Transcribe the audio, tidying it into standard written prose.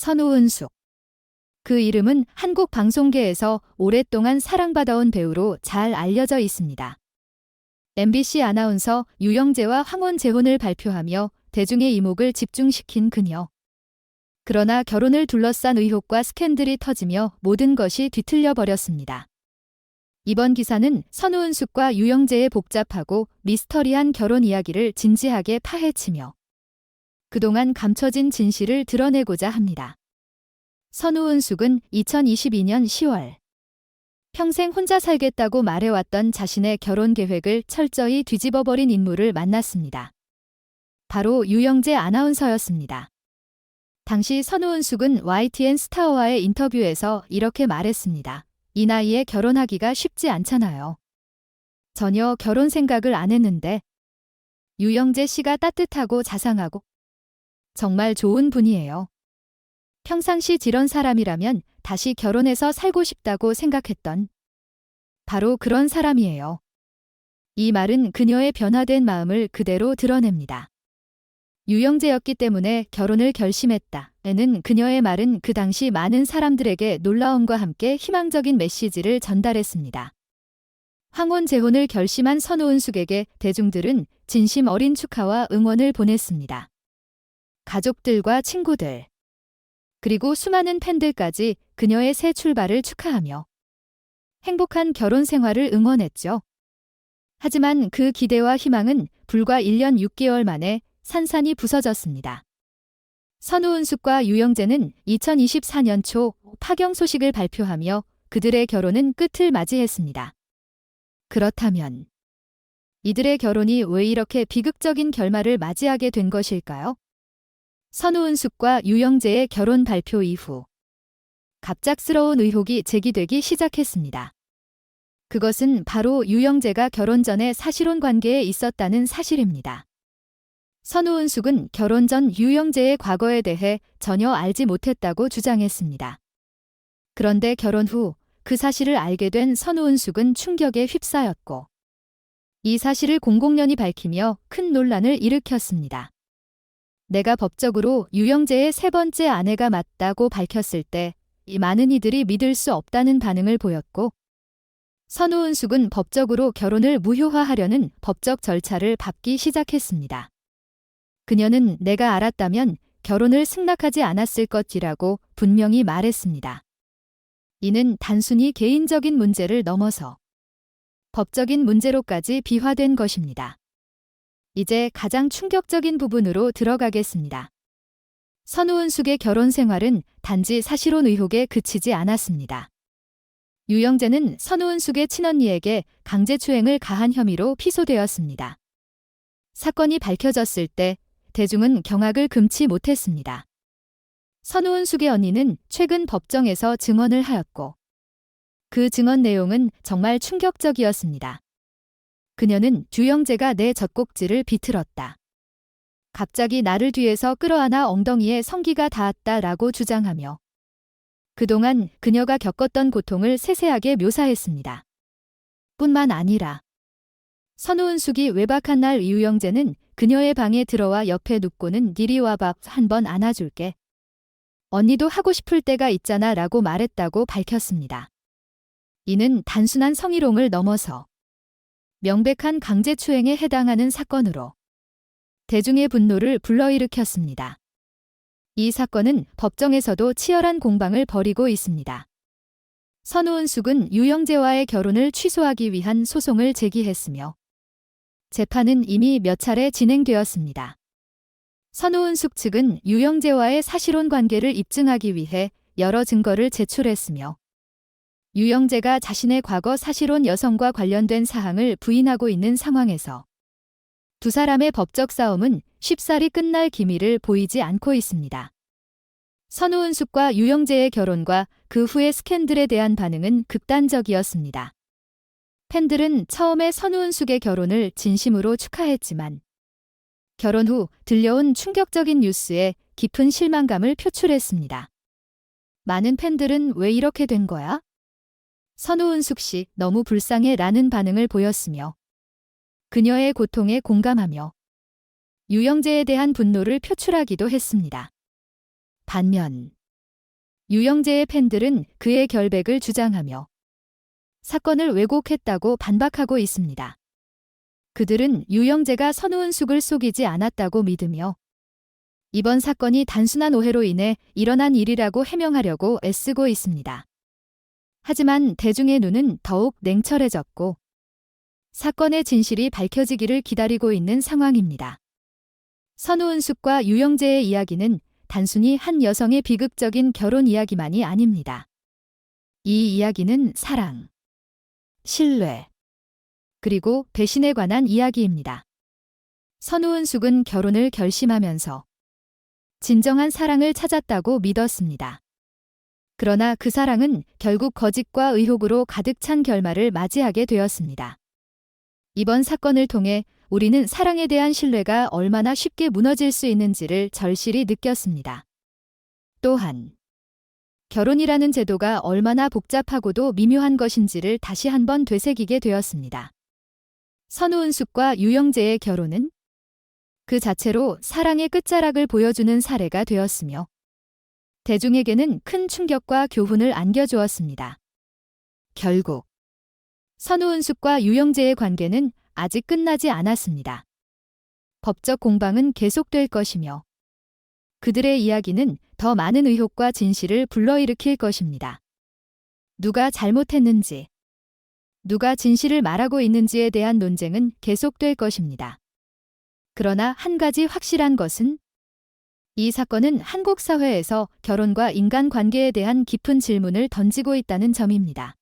선우은숙. 그 이름은 한국 방송계에서 오랫동안 사랑받아온 배우로 잘 알려져 있습니다. MBC 아나운서 유영재와 황혼 재혼을 발표하며 대중의 이목을 집중시킨 그녀. 그러나 결혼을 둘러싼 의혹과 스캔들이 터지며 모든 것이 뒤틀려 버렸습니다. 이번 기사는 선우은숙과 유영재의 복잡하고 미스터리한 결혼 이야기를 진지하게 파헤치며 그동안 감춰진 진실을 드러내고자 합니다. 선우은숙은 2022년 10월 평생 혼자 살겠다고 말해왔던 자신의 결혼 계획을 철저히 뒤집어버린 인물을 만났습니다. 바로 유영재 아나운서였습니다. 당시 선우은숙은 YTN 스타와의 인터뷰에서 이렇게 말했습니다. 이 나이에 결혼하기가 쉽지 않잖아요. 전혀 결혼 생각을 안 했는데 유영재 씨가 따뜻하고 자상하고 정말 좋은 분이에요. 평상시 이런 사람이라면 다시 결혼해서 살고 싶다고 생각했던 바로 그런 사람이에요. 이 말은 그녀의 변화된 마음을 그대로 드러냅니다. 유영재였기 때문에 결혼을 결심했다는 그녀의 말은 그 당시 많은 사람들에게 놀라움과 함께 희망적인 메시지를 전달했습니다. 황혼 재혼을 결심한 선우은숙에게 대중들은 진심 어린 축하와 응원을 보냈습니다. 가족들과 친구들, 그리고 수많은 팬들까지 그녀의 새 출발을 축하하며 행복한 결혼 생활을 응원했죠. 하지만 그 기대와 희망은 불과 1년 6개월 만에 산산이 부서졌습니다. 선우은숙과 유영재는 2024년 초 파경 소식을 발표하며 그들의 결혼은 끝을 맞이했습니다. 그렇다면 이들의 결혼이 왜 이렇게 비극적인 결말을 맞이하게 된 것일까요? 선우은숙과 유영재의 결혼 발표 이후 갑작스러운 의혹이 제기되기 시작했습니다. 그것은 바로 유영재가 결혼 전에 사실혼 관계에 있었다는 사실입니다. 선우은숙은 결혼 전 유영재의 과거에 대해 전혀 알지 못했다고 주장했습니다. 그런데 결혼 후 그 사실을 알게 된 선우은숙은 충격에 휩싸였고 이 사실을 공공연히 밝히며 큰 논란을 일으켰습니다. 내가 법적으로 유영재의 세 번째 아내가 맞다고 밝혔을 때 이 많은 이들이 믿을 수 없다는 반응을 보였고 선우은숙은 법적으로 결혼을 무효화하려는 법적 절차를 밟기 시작했습니다. 그녀는 내가 알았다면 결혼을 승낙하지 않았을 것이라고 분명히 말했습니다. 이는 단순히 개인적인 문제를 넘어서 법적인 문제로까지 비화된 것입니다. 이제 가장 충격적인 부분으로 들어가겠습니다. 선우은숙의 결혼 생활은 단지 사실혼 의혹에 그치지 않았습니다. 유영재는 선우은숙의 친언니에게 강제추행을 가한 혐의로 피소되었습니다. 사건이 밝혀졌을 때 대중은 경악을 금치 못했습니다. 선우은숙의 언니는 최근 법정에서 증언을 하였고 그 증언 내용은 정말 충격적이었습니다. 그녀는 유영재가 내 젖꼭지를 비틀었다. 갑자기 나를 뒤에서 끌어안아 엉덩이에 성기가 닿았다라고 주장하며 그동안 그녀가 겪었던 고통을 세세하게 묘사했습니다. 뿐만 아니라 선우은숙이 외박한 날 유영재는 그녀의 방에 들어와 옆에 눕고는 이리 와 밥 한 번 안아줄게. 언니도 하고 싶을 때가 있잖아 라고 말했다고 밝혔습니다. 이는 단순한 성희롱을 넘어서 명백한 강제추행에 해당하는 사건으로 대중의 분노를 불러일으켰습니다. 이 사건은 법정에서도 치열한 공방을 벌이고 있습니다. 선우은숙은 유영재와의 결혼을 취소하기 위한 소송을 제기했으며 재판은 이미 몇 차례 진행되었습니다. 선우은숙 측은 유영재와의 사실혼 관계를 입증하기 위해 여러 증거를 제출했으며 유영재가 자신의 과거 사실혼 여성과 관련된 사항을 부인하고 있는 상황에서 두 사람의 법적 싸움은 쉽사리 끝날 기미를 보이지 않고 있습니다. 선우은숙과 유영재의 결혼과 그 후의 스캔들에 대한 반응은 극단적이었습니다. 팬들은 처음에 선우은숙의 결혼을 진심으로 축하했지만 결혼 후 들려온 충격적인 뉴스에 깊은 실망감을 표출했습니다. 많은 팬들은 왜 이렇게 된 거야? 선우은숙 씨 너무 불쌍해 라는 반응을 보였으며 그녀의 고통에 공감하며 유영재에 대한 분노를 표출하기도 했습니다. 반면 유영재의 팬들은 그의 결백을 주장하며 사건을 왜곡했다고 반박하고 있습니다. 그들은 유영재가 선우은숙을 속이지 않았다고 믿으며 이번 사건이 단순한 오해로 인해 일어난 일이라고 해명하려고 애쓰고 있습니다. 하지만 대중의 눈은 더욱 냉철해졌고 사건의 진실이 밝혀지기를 기다리고 있는 상황입니다. 선우은숙과 유영재의 이야기는 단순히 한 여성의 비극적인 결혼 이야기만이 아닙니다. 이 이야기는 사랑, 신뢰, 그리고 배신에 관한 이야기입니다. 선우은숙은 결혼을 결심하면서 진정한 사랑을 찾았다고 믿었습니다. 그러나 그 사랑은 결국 거짓과 의혹으로 가득 찬 결말을 맞이하게 되었습니다. 이번 사건을 통해 우리는 사랑에 대한 신뢰가 얼마나 쉽게 무너질 수 있는지를 절실히 느꼈습니다. 또한 결혼이라는 제도가 얼마나 복잡하고도 미묘한 것인지를 다시 한번 되새기게 되었습니다. 선우은숙과 유영재의 결혼은 그 자체로 사랑의 끝자락을 보여주는 사례가 되었으며 대중에게는 큰 충격과 교훈을 안겨주었습니다. 결국 선우은숙과 유영재의 관계는 아직 끝나지 않았습니다. 법적 공방은 계속될 것이며 그들의 이야기는 더 많은 의혹과 진실을 불러일으킬 것입니다. 누가 잘못했는지, 누가 진실을 말하고 있는지에 대한 논쟁은 계속될 것입니다. 그러나 한 가지 확실한 것은 이 사건은 한국 사회에서 결혼과 인간관계에 대한 깊은 질문을 던지고 있다는 점입니다.